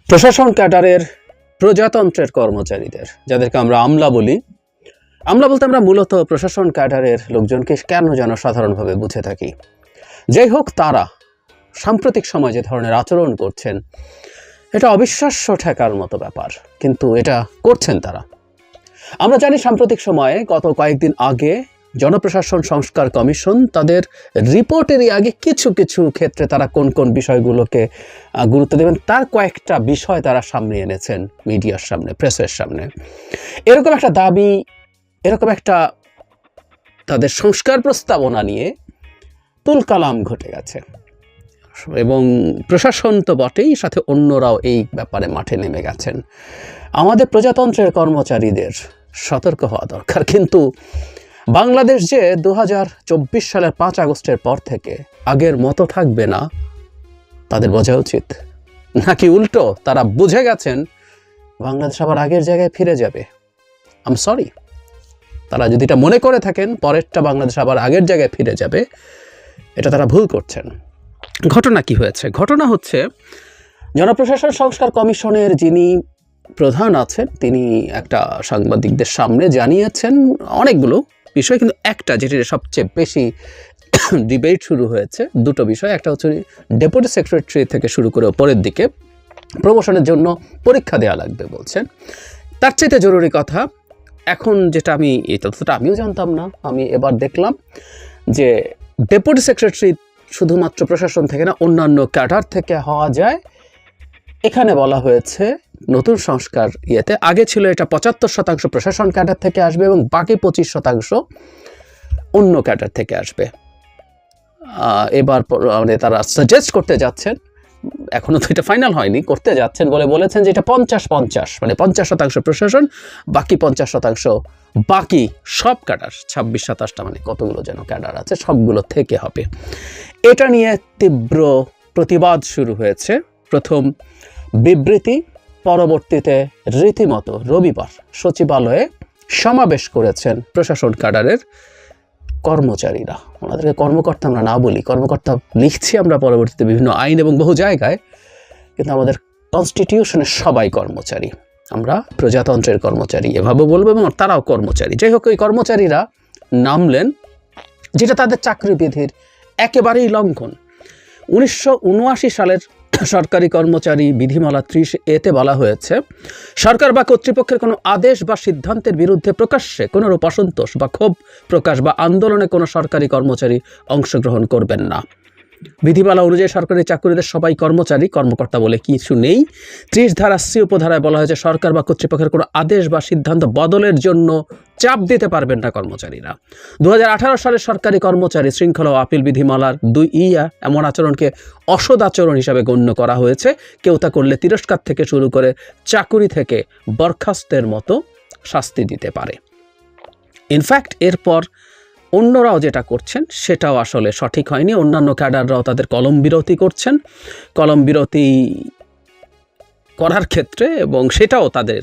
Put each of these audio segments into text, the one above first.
প্রশাসন ক্যাডারের প্রজাতন্ত্রের কর্মচারীদের, যাদেরকে আমরা আমলা বলি, আমলা বলতে আমরা মূলত প্রশাসন ক্যাডারের লোকজনকে কেন যেন সাধারণভাবে বুঝে থাকি। যাই হোক, তারা সাম্প্রতিক সময় যে ধরনের আচরণ করছেন, এটা অবিশ্বাস্য ঠেকার মতো ব্যাপার, কিন্তু এটা করছেন তারা। আমরা জানি সাম্প্রতিক সময়ে গত কয়েকদিন আগে জনপ্রশাসন সংস্কার কমিশন তাদের রিপোর্টেরই আগে কিছু কিছু ক্ষেত্রে তারা কোন কোন বিষয়গুলোকে গুরুত্ব দেবেন তার কয়েকটা বিষয় তারা সামনে এনেছেন মিডিয়ার সামনে, প্রেসের সামনে। এরকম একটা দাবি, এরকম একটা তাদের সংস্কার প্রস্তাবনা নিয়ে তুলকালাম ঘটে গেছে এবং প্রশাসন তো বটেই, সাথে অন্যরাও এই ব্যাপারে মাঠে নেমে গেছেন। আমাদের প্রজাতন্ত্রের কর্মচারীদের সতর্ক হওয়া দরকার। কিন্তু বাংলাদেশ যে 2024 সালের 5 আগস্টের পর থেকে আগের মতো থাকবে না, তাদের বোঝা উচিত। নাকি উল্টো তারা বুঝে গেছেন বাংলাদেশ আবার আগের জায়গায় ফিরে যাবে। আই এম সরি, তারা যদি এটা মনে করে থাকেন পরেরটা বাংলাদেশ আবার আগের জায়গায় ফিরে যাবে, এটা তারা ভুল করছেন। ঘটনা কি হয়েছে? ঘটনা হচ্ছে, জনপ্রশাসন সংস্কার কমিশনের যিনি প্রধান আছেন তিনি একটা সাংবাদিকদের সামনে জানিয়েছেন অনেকগুলো বিষয়, কিন্তু একটা যেটি সবচেয়ে বেশি ডিবেট শুরু হয়েছে, দুটো বিষয়। একটা হচ্ছে ডেপুটি সেক্রেটারি থেকে শুরু করে ওপরের দিকে প্রমোশনের জন্য পরীক্ষা দেওয়া লাগবে বলছেন। তার চাইতে জরুরি কথা, এখন যেটা আমি, এই তথ্যটা আমিও জানতাম না, আমি এবার দেখলাম যে ডেপুটি সেক্রেটারি শুধুমাত্র প্রশাসন থেকে না, অন্যান্য ক্যাডার থেকে হওয়া যায়। এখানে বলা হয়েছে নতুন সংস্কার ইয়েতে, আগে ছিল এটা 75% প্রশাসন ক্যাডার থেকে আসবে এবং বাকি 25% অন্য ক্যাডার থেকে আসবে। এবার মানে তারা সাজেস্ট করতে যাচ্ছেন, এখনও তো এটা ফাইনাল হয়নি, করতে যাচ্ছেন বলে বলেছেন যে এটা 50-50, মানে 50% প্রশাসন, বাকি 50% বাকি সব ক্যাডার, 26-27টা মানে কতগুলো যেন ক্যাডার আছে, সবগুলো থেকে হবে। এটা নিয়ে তীব্র প্রতিবাদ শুরু হয়েছে। প্রথম বিবৃতি, পরবর্তীতে রীতিমতো রবিবার সচিবালয়ে সমাবেশ করেছেন প্রশাসন ক্যাডারের কর্মচারীরা। ওনাদেরকে কর্মকর্তা আমরা না বলি, কর্মকর্তা লিখছি আমরা পরবর্তীতে বিভিন্ন আইন এবং বহু জায়গায়, কিন্তু আমাদের কনস্টিটিউশনের সবাই কর্মচারী, আমরা প্রজাতন্ত্রের কর্মচারী এভাবে বলবো, এবং তারাও কর্মচারী। যাই হোক, ওই কর্মচারীরা নামলেন, যেটা তাদের চাকরি বিধির একেবারেই লঙ্ঘন। 1979 সালের সরকারি কর্মচারী বিধিমালা 30A-তে বলা হয়েছে, সরকার বা কর্তৃপক্ষের কোনো আদেশ বা সিদ্ধান্তের বিরুদ্ধে প্রকাশ্যে কোনোরূপ অসন্তোষ বা ক্ষোভ প্রকাশ বা আন্দোলনে কোনো সরকারি কর্মচারী অংশগ্রহণ করবেন না। বিধিমালা অনুযায়ী সরকারি চাকরিদের সবাই কর্মচারী, কর্মকর্তা বলে কিছু নেই। 30 ধারা C উপধারায় বলা হয়েছে, সরকার বা কর্তৃপক্ষের কোনো আদেশ বা সিদ্ধান্ত বদলের জন্য চাপ দিতে পারবেন না কর্মচারীরা। 2018 সালের সরকারি কর্মচারী শৃঙ্খলা ও আপিল বিধিমালার 2E এমন আচরণকে অসদাচরণ হিসাবে গণ্য করা হয়েছে। কেউ তা করলে তিরস্কার থেকে শুরু করে চাকুরি থেকে বরখাস্তের মতো শাস্তি দিতে পারে। ইনফ্যাক্ট এরপর অন্যরাও যেটা করছেন সেটাও আসলে সঠিক হয়নি। অন্যান্য ক্যাডাররাও তাদের কলম বিরতি করছেন, কলম বিরতি করার ক্ষেত্রে, এবং সেটাও তাদের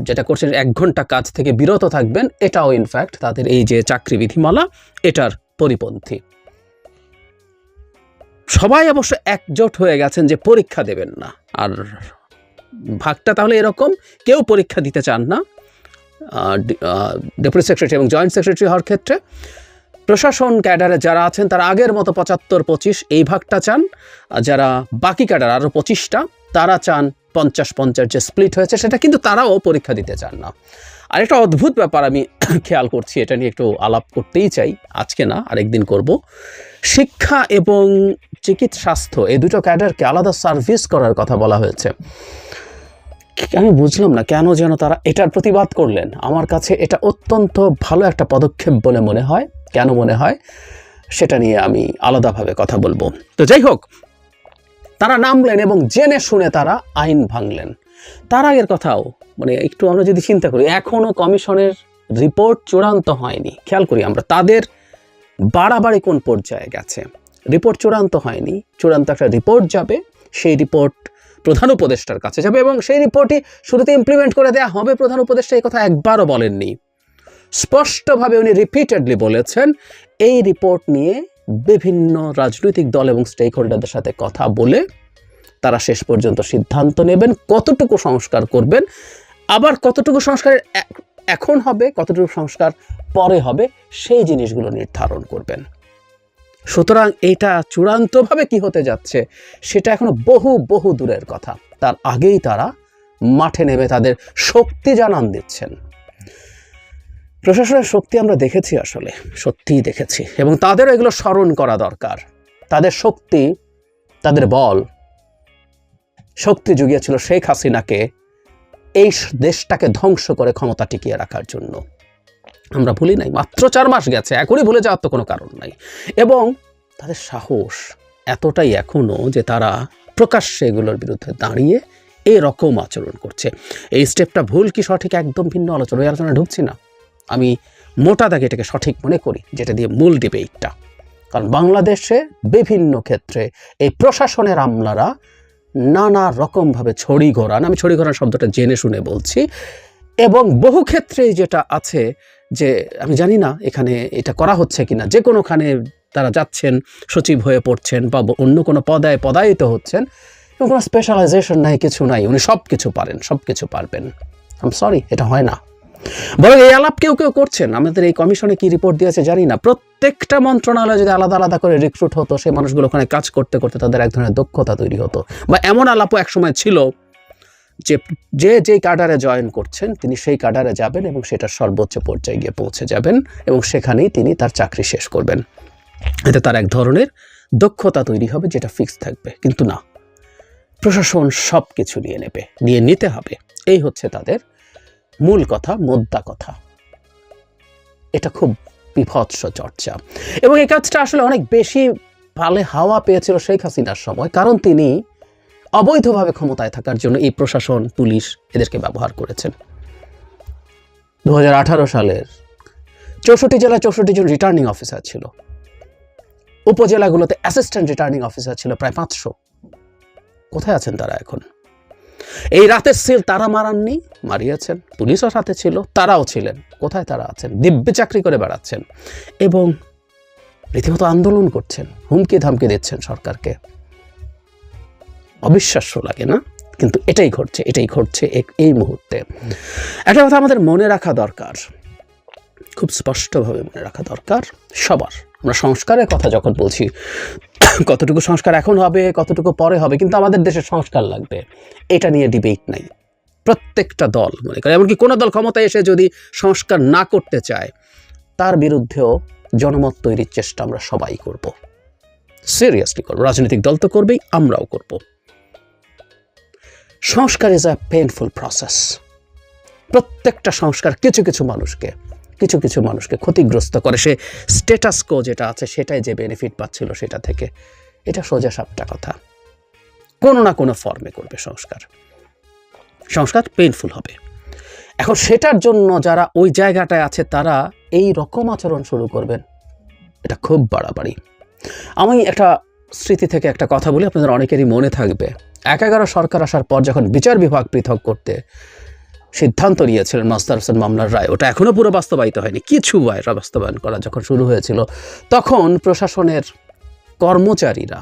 যেটা করছেন 1 ঘন্টা কাজ থেকে বিরত থাকবেন, এটাও ইনফ্যাক্ট তাদের এই যে চাকরি বিধিমালা এটার পরিপন্থী। সবাই অবশ্য একজোট হয়ে গেছেন যে পরীক্ষা দেবেন না। আর ভাগটা তাহলে এরকম, কেউ পরীক্ষা দিতে চান না ডেপুটি সেক্রেটারি এবং জয়েন্ট সেক্রেটারি হওয়ার ক্ষেত্রে। প্রশাসন ক্যাডারে যারা আছেন তারা আগের মতো 75-25 এই ভাগটা চান, যারা বাকি ক্যাডার আরও 25টা তারা চান 50-50 যে স্প্লিট হয়েছে সেটা, কিন্তু তারাও পরীক্ষা দিতে চান না। আর একটা অদ্ভুত ব্যাপার আমি খেয়াল করছি, এটা নিয়ে একটু আলাপ করতেই চাই, আজকে না আরেকদিন করব। শিক্ষা এবং চিকিৎসা স্বাস্থ্য এই দুটো ক্যাডারকে আলাদা সার্ভিস করার কথা বলা হয়েছে। আমি বুঝলাম না কেন যেন তারা এটার প্রতিবাদ করলেন। আমার কাছে এটা অত্যন্ত ভালো একটা পদক্ষেপ বলে মনে হয়। কেন মনে হয় সেটা নিয়ে আমি আলাদাভাবে কথা বলবো। তো যাই হোক, তারা নামলেন এবং জেনে শুনে তারা আইন ভাঙলেন। তার আগের কথাও, মানে একটু আমরা যদি চিন্তা করি, এখনও কমিশনের রিপোর্ট চূড়ান্ত হয়নি। খেয়াল করি আমরা তাদের বাড়াবাড়ি কোন পর্যায়ে গেছে। রিপোর্ট চূড়ান্ত হয়নি, চূড়ান্ত একটা রিপোর্ট যাবে, সেই রিপোর্ট প্রধান উপদেষ্টার কাছে যাবে এবং সেই রিপোর্টই শুরুতে ইমপ্লিমেন্ট করে দেওয়া হবে। প্রধান উপদেষ্টা এই কথা একবারও বলেননি, স্পষ্টভাবে উনি রিপিটেডলি বলেছেন এই রিপোর্ট নিয়ে বিভিন্ন রাজনৈতিক দল এবং স্টেক হোল্ডারদের সাথে কথা বলে তারা শেষ পর্যন্ত সিদ্ধান্ত নেবেন কতটুকু সংস্কার করবেন, আবার কতটুকু সংস্কার এখন হবে, কতটুকু সংস্কার পরে হবে, সেই জিনিসগুলো নির্ধারণ করবেন। সুতরাং এটা চূড়ান্তভাবে কি হতে যাচ্ছে সেটা এখনো বহু বহু দূরের কথা। তার আগেই তারা মাঠে নেমে তাদের শক্তি জানান দিচ্ছেন। প্রশাসনের শক্তি আমরা দেখেছি, আসলে সত্যিই দেখেছি, এবং তাদেরও এগুলো স্মরণ করা দরকার। তাদের শক্তি, তাদের বল, শক্তি জুগিয়েছিল শেখ হাসিনাকে এই দেশটাকে ধ্বংস করে ক্ষমতা টিকিয়ে রাখার জন্য। আমরা ভুলি নাই, মাত্র 4 মাস গেছে, এখনই ভুলে যাওয়ার তো কোনো কারণ নাই। এবং তাদের সাহস এতটাই এখনো যে তারা প্রকাশ্যে এগুলোর বিরুদ্ধে দাঁড়িয়ে এরকম আচরণ করছে। এই স্টেপটা ভুল কি সঠিক একদম ভিন্ন আলোচনা, ওই আলোচনা ঢুকছি না। আমি মোটা দাগে এটাকে সঠিক মনে করি, যেটা দিয়ে মূল ডিবেটটা। কারণ বাংলাদেশে বিভিন্ন ক্ষেত্রে এই প্রশাসনের আমলারা নানা রকমভাবে ছড়ি ঘোরান, আমি ছড়ি ঘোরান শব্দটা জেনে শুনে বলছি, এবং বহু ক্ষেত্রেই যেটা আছে যে আমি জানি না এখানে এটা করা হচ্ছে কিনা, যে কোনোখানে তারা যাচ্ছেন, সচিব হয়ে পড়ছেন বা অন্য কোনো পদায় পদায়িত হচ্ছেন, এবং কোনো স্পেশালাইজেশন নাই, কিছু নাই, উনি সব কিছু পারেন, সব কিছু পারবেন। আই এম সরি, এটা হয় না। বরং এই আলাপ কেউ কেউ করছেন। আমাদের এই কমিশনে কি রিপোর্ট দিয়েছে জানি না, প্রত্যেকটা মন্ত্রণালয় যদি আলাদা আলাদা করে রিক্রুট হতো, সেই মানুষগুলো ওখানে কাজ করতে করতে তাদের এক ধরনের দক্ষতা তৈরি হতো। বা এমন আলাপও একসময় ছিল যে যেই কাডারে জয়েন করছেন তিনি সেই কাডারে যাবেন এবং সেটার সর্বোচ্চ পর্যায়ে গিয়ে পৌঁছে যাবেন, এবং সেখানেই তিনি তার চাকরি শেষ করবেন। এতে তার এক ধরনের দক্ষতা তৈরি হবে, যেটা ফিক্স থাকবে। কিন্তু না, প্রশাসন সব কিছু নিয়ে নিতে হবে, এই হচ্ছে তাদের মূল কথা, মোদ্দা কথা। এটা খুব বিভৎস চর্চা, এবং এই কাজটা আসলে অনেক বেশি ভালো হাওয়া পেয়েছিল শেখ হাসিনার সময়, কারণ তিনি অবৈধভাবে ক্ষমতায় থাকার জন্য এই প্রশাসন, পুলিশ এদেরকে ব্যবহার করেছেন। 2018 সালের 64 জেলায় 64 জন রিটার্নিং অফিসার ছিল, উপজেলাগুলোতে অ্যাসিস্ট্যান্ট রিটার্নিং অফিসার ছিল প্রায় 500। কোথায় আছেন তারা এখন? এই রাতের সিল তারা মারাননি, মারিয়েছেন, পুলিশও সাথে ছিল, তারাও ছিলেন। কোথায় তারা আছেন? দিব্যি চাকরি করে বেড়াচ্ছেন এবং রীতিমতো আন্দোলন করছেন, হুমকি ধামকি দিচ্ছেন সরকারকে। অবিশ্বাস্য লাগে না? কিন্তু এটাই ঘটছে এই মুহূর্তে। একটা কথা আমাদের মনে রাখা দরকার, খুব স্পষ্টভাবে মনে রাখা দরকার সবার। আমরা সংস্কারের কথা যখন বলছি, কতটুকু সংস্কার এখন হবে, কতটুকু পরে হবে, কিন্তু আমাদের দেশে সংস্কার লাগবে, এটা নিয়ে ডিবেট নাই। প্রত্যেকটা দল মনে করে, এমনকি কোনো দল ক্ষমতায় এসে যদি সংস্কার না করতে চায়, তার বিরুদ্ধেও জনমত তৈরির চেষ্টা আমরা সবাই করব, সিরিয়াসলি করব। রাজনৈতিক দল তো করবেই, আমরাও করব। সংস্কার ইজ আ পেইনফুল প্রসেস। প্রত্যেকটা সংস্কার কিছু কিছু মানুষকে ক্ষতিগ্রস্ত করে। সে স্ট্যাটাস কো যেটা আছে সেটাই যে বেনিফিট পাচ্ছিল সেটা থেকে, এটা সোজা সাপটা কথা। কোনো না কোনো ফর্মে করবে সংস্কার পেইনফুল হবে। এখন সেটার জন্য যারা ওই জায়গাটায় আছে তারা এই রকম আচরণ শুরু করবেন, এটা খুব বাড়াবাড়ি। আমি একটা স্মৃতি থেকে একটা কথা বলি, আপনাদের অনেকেরই মনে থাকবে। 11 সরকার আসার পর যখন বিচার বিভাগ পৃথক করতে সিদ্ধান্ত নিয়েছিলেন মাস্টার হোসেন মামলার রায়, ওটা এখনো পুরো বাস্তবায়িত হয়নি, কিছু বাস্তবায়ন করা যখন শুরু হয়েছিল, তখন প্রশাসনের কর্মচারীরা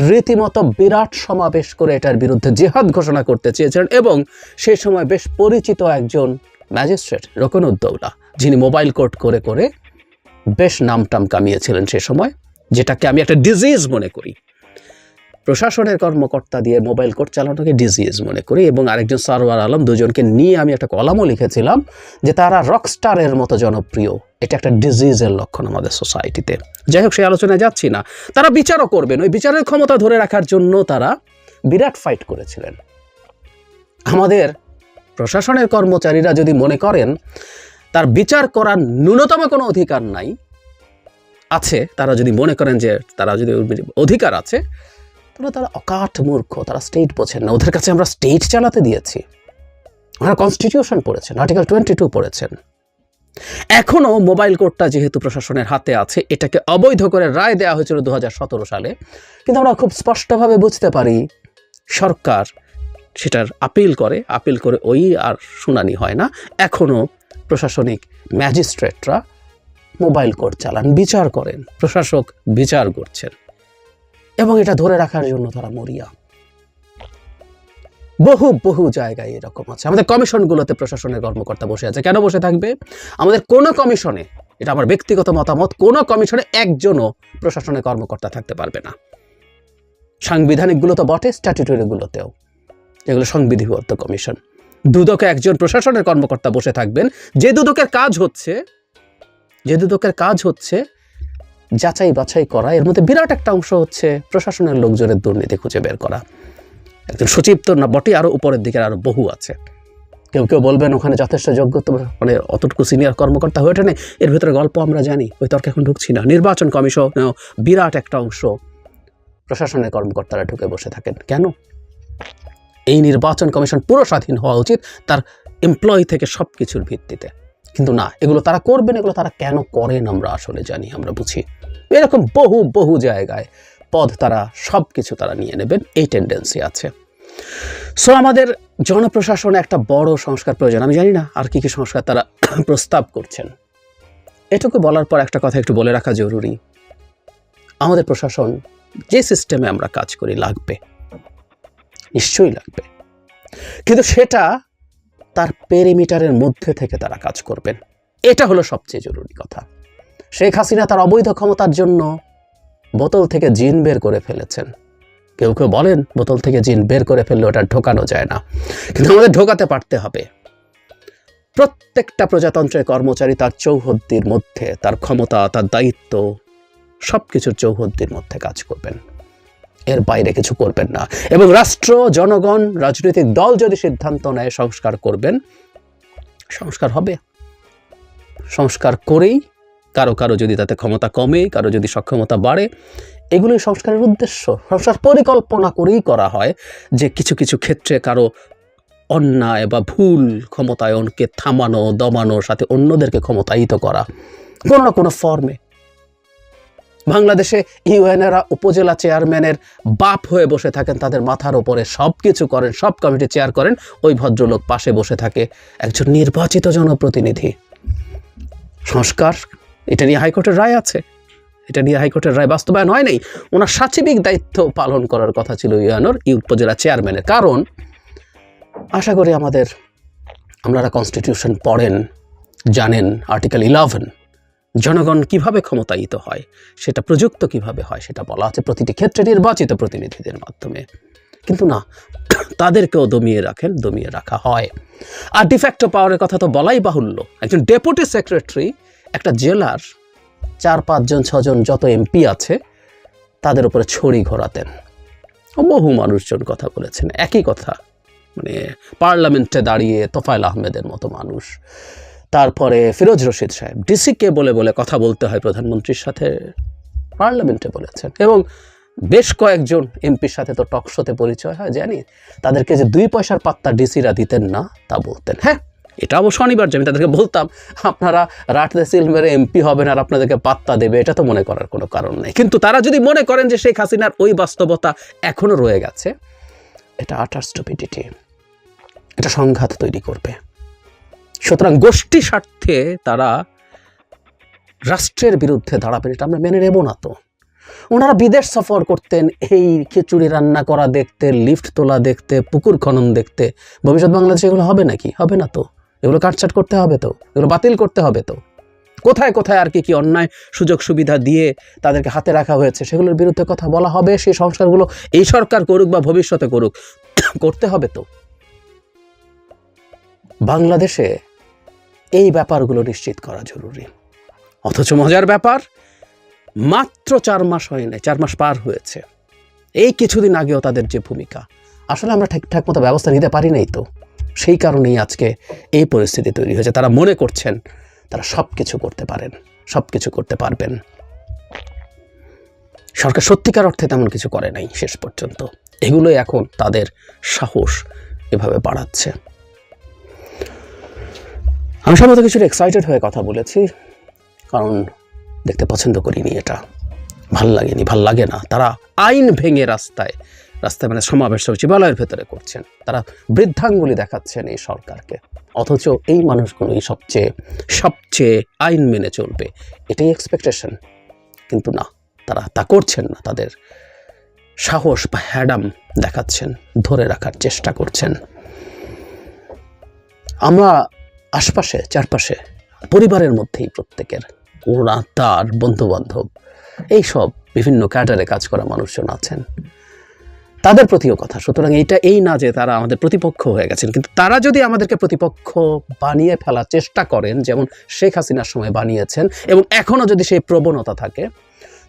রীতিমতো বিরাট সমাবেশ করে এটার বিরুদ্ধে জিহাদ ঘোষণা করতে চেয়েছিলেন। এবং সেই সময় বেশ পরিচিত একজন ম্যাজিস্ট্রেট রকনউদ্দৌলা, যিনি মোবাইল কোর্ট করে করে বেশ নামটাম কামিয়েছিলেন সে সময়, যেটাকে আমি একটা ডিজিজ মনে করি। প্রশাসনের কর্মকর্তা দিয়ে মোবাইল কোর্ট চালানোকে ডিজিজ মনে করি। এবং আরেকজন সারওয়ার আলম, দুজনকে নিয়ে আমি একটা কলামও লিখেছিলাম যে তারা রকস্টারের মতো জনপ্রিয়, এটা একটা ডিজিজের লক্ষণ আমাদের সোসাইটিতে। যাই হোক, সেই আলোচনায় যাচ্ছি না। তারা বিচারও করবেন, ওই বিচারের ক্ষমতা ধরে রাখার জন্য তারা বিরাট ফাইট করেছিলেন। আমাদের প্রশাসনের কর্মচারীরা যদি মনে করেন তার বিচার করার ন্যূনতম কোনো অধিকার নাই আছে, তারা যদি মনে করেন যে তারা যদি অধিকার আছে, তাহলে তারা অকাঠ মূর্খ, তারা স্টেট বোঝেন না। ওদের কাছে আমরা স্টেট চালাতে দিয়েছি, ওনারা কনস্টিটিউশন পড়েছেন, আর্টিকেল 22 পড়েছেন। এখনও মোবাইল কোর্টটা যেহেতু প্রশাসনের হাতে আছে, এটাকে অবৈধ করে রায় দেওয়া হয়েছিল 2017 সালে, কিন্তু আমরা খুব স্পষ্টভাবে বুঝতে পারি সরকার সেটার আপিল করে ওই আর শুনানি হয় না। এখনও প্রশাসনিক ম্যাজিস্ট্রেটরা মোবাইল কোর্ট চালান, বিচার করেন, প্রশাসক বিচার করছেন, এবং এটা ধরে রাখার জন্য তারা মরিয়া। বহু বহু জায়গায় এরকম আছে। আমাদের কমিশনগুলোতে প্রশাসনের কর্মকর্তা বসে আছে। কেন বসে থাকবে? আমাদের কোনো কমিশনে, এটা আমার ব্যক্তিগত মতামত, কোনো কমিশনে একজনও প্রশাসনের কর্মকর্তা থাকতে পারবে না। সাংবিধানিকগুলো তো বটে, স্ট্যাটুটরিগুলোতেও, এগুলো সংবিধিবদ্ধ কমিশন। দুদকে একজন প্রশাসনের কর্মকর্তা বসে থাকবেন, যে দুদকের কাজ হচ্ছে যাচাই বাছাই করা। এর মধ্যে বিরাট একটা অংশ হচ্ছে প্রশাসনের লোকজনের দুর্নীতি খুঁজে বের করা। একজন সচিব তো না বটে, আরো উপরের দিকে আরো বহু আছে। কেউ কেউ বলবেন ওখানে যথেষ্ট যোগ্যতা, মানে অতটুকু সিনিয়র কর্মকর্তা হয়ে ওঠে না। এর ভিতরে গল্প আমরা জানি, ওই তর্কে এখন ঢুকছি না। নির্বাচন কমিশন বিরাট একটা অংশ প্রশাসনের কর্মকর্তারা ঢুকে বসে থাকেন। কেন? এই নির্বাচন কমিশন পুরো স্বাধীন হওয়া উচিত তার এমপ্লয়ি থেকে সব কিছুর ভিত্তিতে, কিন্তু না, এগুলো তারা করবেন। এগুলো তারা কেন করেন আমরা আসলে জানি, আমরা বুঝি। এরকম বহু বহু জায়গায় পদ তারা সব কিছু তারা নিয়ে নেবেন, এই টেন্ডেন্সি আছে। সো আমাদের জনপ্রশাসনে একটা বড় সংস্কার প্রয়োজন। আমি জানি না আর কি কি সংস্কার তারা প্রস্তাব করছেন। এটুকু বলার পর একটা কথা একটু বলে রাখা জরুরি। আমাদের প্রশাসন যে সিস্টেমে আমরা কাজ করি লাগবে, নিশ্চয়ই লাগবে, কিন্তু সেটা তার পেরিমিটারের মধ্যে থেকে তারা কাজ করবেন। এটা হলো সবচেয়ে জরুরি কথা। শেখ হাসিনা তার অবৈধ ক্ষমতার জন্য বোতল থেকে জিন বের করে ফেলেছেন। কেউ কেউ বলেন বোতল থেকে জিন বের করে ফেললে ওটা ঢোকানো যায় না, কিন্তু আমাদের ঢোকাতে পারতে হবে। প্রত্যেকটা প্রজাতন্ত্রের কর্মচারী তার চৌহদ্দির মধ্যে, তার ক্ষমতা, তার দায়িত্ব, সবকিছুর চৌহদ্দির মধ্যে কাজ করবেন, এর বাইরে কিছু করবেন না। এবং রাষ্ট্র, জনগণ, রাজনৈতিক দল যদি সিদ্ধান্ত নেয় সংস্কার করবেন, সংস্কার হবে। সংস্কার করেই কারো কারো যদি তাতে ক্ষমতা কমে, কারো যদি সক্ষমতা বাড়ে, এগুলোই সংস্কারের উদ্দেশ্য। সংস্কার পরিকল্পনা করেই করা হয় যে কিছু কিছু ক্ষেত্রে কারো অন্যায় বা ভুল ক্ষমতায়নকে থামানো, দমানো, সাথে অন্যদেরকে ক্ষমতায়িত করা কোনো না কোনো ফর্মে। বাংলাদেশে ইউএনেরা উপজেলা চেয়ারম্যানের বাপ হয়ে বসে থাকেন, তাদের মাথার উপরে সব কিছু করেন, সব কমিটি চেয়ার করেন। ওই ভদ্রলোক পাশে বসে থাকে একজন নির্বাচিত জনপ্রতিনিধি। সংস্কার, এটা নিয়ে হাইকোর্টের রায় আছে, এটা নিয়ে হাইকোর্টের রায় বাস্তবায়ন হয় নাই। ওনার সাচিবিক দায়িত্ব পালন করার কথা ছিল ইউএনওর উপজেলা চেয়ারম্যানের। কারণ আশা করি আপনারা কনস্টিটিউশন পড়েন, জানেন আর্টিকেল 11 জনগণ কিভাবে ক্ষমতায়িত হয়, সেটা প্রযুক্ত কিভাবে হয় সেটা বলা আছে প্রতিটি ক্ষেত্রে নির্বাচিত প্রতিনিধিদের মাধ্যমে। কিন্তু না, তাদেরকেও দমিয়ে রাখা হয়। আর ডিফ্যাক্টো পাওয়ারের কথা তো বলাই বাহুল্য। একজন ডেপুটি সেক্রেটারি একটা জেলার 4-5 জন 6 জন যত এমপি আছে তাদের উপরে ছড়ি ঘোরাতেন। বহু মানুষজন কথা বলেছেন একই কথা, মানে পার্লামেন্টে দাঁড়িয়ে তোফায়েল আহমেদের মতো মানুষ, তারপরে ফিরোজ রশিদ সাহেব ডিসিকে বলে বলে কথা বলতে হয় প্রধানমন্ত্রীর সাথে, পার্লামেন্টে বলেছেন। এবং বেশ কয়েকজন এমপির সাথে তো টকশোতে পরিচয় হয়, জানি তাদেরকে যে 2 পয়সার পাত্তা ডিসিরা দিতেন না তা বলতেন। হ্যাঁ, এটা অবশ্য অনিবার্য। আমি তাদেরকে বলতাম আপনারা রাটতে সিল মেরে এমপি হবেন আর আপনাদেরকে পাত্তা দেবে, এটা তো মনে করার কোনো কারণ নেই। কিন্তু তারা যদি মনে করেন যে শেখ হাসিনার ওই বাস্তবতা এখনো রয়ে গেছে, এটা আটার স্টুপিডিটি, এটা সংঘাত তৈরি করবে। সুতরাং গোষ্ঠী স্বার্থে তারা রাষ্ট্রের বিরুদ্ধে দাঁড়াবেন, এটা আমরা মেনে নেব না। তো ওনারা বিদেশ সফর করতেন এই খিচুড়ি রান্না করা দেখতে, লিফট তোলা দেখতে, পুকুর খনন দেখতে। ভবিষ্যৎ বাংলাদেশে এগুলো হবে নাকি? হবে না তো। এগুলো কাটছাট করতে হবে তো, এগুলো বাতিল করতে হবে তো। কোথায় কোথায় আর কি অন্যায় সুযোগ সুবিধা দিয়ে তাদেরকে হাতে রাখা হয়েছে সেগুলোর বিরুদ্ধে কথা বলা হবে। সেই সংস্কারগুলো এই সরকার করুক বা ভবিষ্যতে করুক, করতে হবে তো। বাংলাদেশে এই ব্যাপারগুলো নিশ্চিত করা জরুরি। অথচ মজার ব্যাপার, মাত্র 4 মাস হয় নাই, 4 মাস পার হয়েছে। এই কিছুদিন আগেও তাদের যে ভূমিকা, আসলে আমরা ঠিকঠাক মতো ব্যবস্থা নিতে পারি নাই তো। সেই কারণেই আজকে এই পরিস্থিতি তৈরি হয়েছে। তারা মনে করছেন তারা সব কিছু করতে পারেন, সব কিছু করতে পারবেন। সরকার সত্যিকার অর্থে তেমন কিছু করে নাই শেষ পর্যন্ত। এগুলোই এখন তাদের সাহস এভাবে বাড়াচ্ছে। আমি সম্ভবত কিছুটা এক্সাইটেড হয়ে কথা বলেছি, কারণ দেখতে পছন্দ করিনি, এটা ভাল লাগে না। তারা আইন ভেঙে রাস্তায় মানে সমাবেশ সচিবালয়ের ভেতরে করছেন, তারা বৃদ্ধাঙ্গুলি দেখাচ্ছেন এই সরকারকে। অথচ এই মানুষগুলোই সবচেয়ে আইন মেনে চলবে, এটাই এক্সপেকটেশন। কিন্তু না, তারা তা করছেন না। তাদের সাহস বা হ্যাডাম দেখাচ্ছেন, ধরে রাখার চেষ্টা করছেন। আমরা আশপাশে চারপাশে পরিবারের মধ্যেই প্রত্যেকের কোন আত্মার বন্ধুবান্ধব এইসব বিভিন্ন ক্যাডারে কাজ করা মানুষজন আছেন, তাদের প্রতিও কথা। সুতরাং এইটা এই না যে তারা আমাদের প্রতিপক্ষ হয়ে গেছেন, কিন্তু তারা যদি আমাদেরকে প্রতিপক্ষ বানিয়ে ফেলার চেষ্টা করেন, যেমন শেখ হাসিনার সময় বানিয়েছেন, এবং এখনও যদি সেই প্রবণতা থাকে,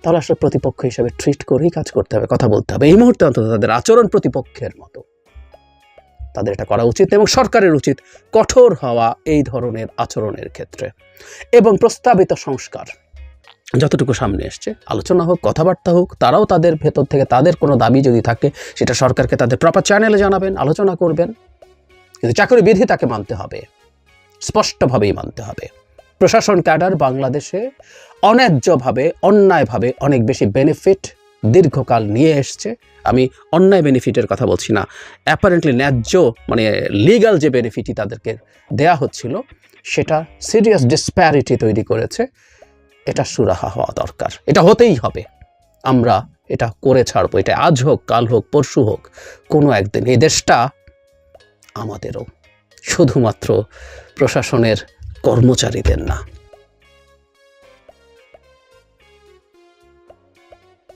তাহলে আসলে প্রতিপক্ষ হিসেবে ট্রিট করেই কাজ করতে হবে, কথা বলতে হবে। এই মুহূর্তে অন্তত তাদের আচরণ প্রতিপক্ষের মতো, তাদের এটা করা উচিত এবং সরকারের উচিত কঠোর হওয়া এই ধরনের আচরণের ক্ষেত্রে। এবং প্রস্তাবিত সংস্কার যতটুকু সামনে এসছে, আলোচনা হোক, কথাবার্তা হোক, তারাও তাদের ভেতর থেকে তাদের কোনো দাবি যদি থাকে সেটা সরকারকে তাদের প্রপার চ্যানেলে জানাবেন, আলোচনা করবেন। কিন্তু চাকরি বিধি তাকে মানতে হবে, স্পষ্টভাবেই মানতে হবে। প্রশাসন ক্যাডার বাংলাদেশে অন্যায্যভাবে, অন্যায়ভাবে অনেক বেশি বেনিফিট দীর্ঘকাল নিয়ে এসছে। আমি অন্যায় বেনিফিটের কথা বলছি না, অ্যাপারেন্টলি ন্যায্য মানে লিগ্যাল যে বেনিফিটই তাদেরকে দেয়া হচ্ছিল, সেটা সিরিয়াস ডিসপ্যারিটি তৈরি করেছে। এটা সুরাহা হওয়া দরকার, এটা হতেই হবে। আমরা এটা করে ছাড়বো, এটা আজ হোক, কাল হোক, পরশু হোক, কোনো একদিন। এই দেশটা আমাদেরও, শুধুমাত্র প্রশাসনের কর্মচারীদের না।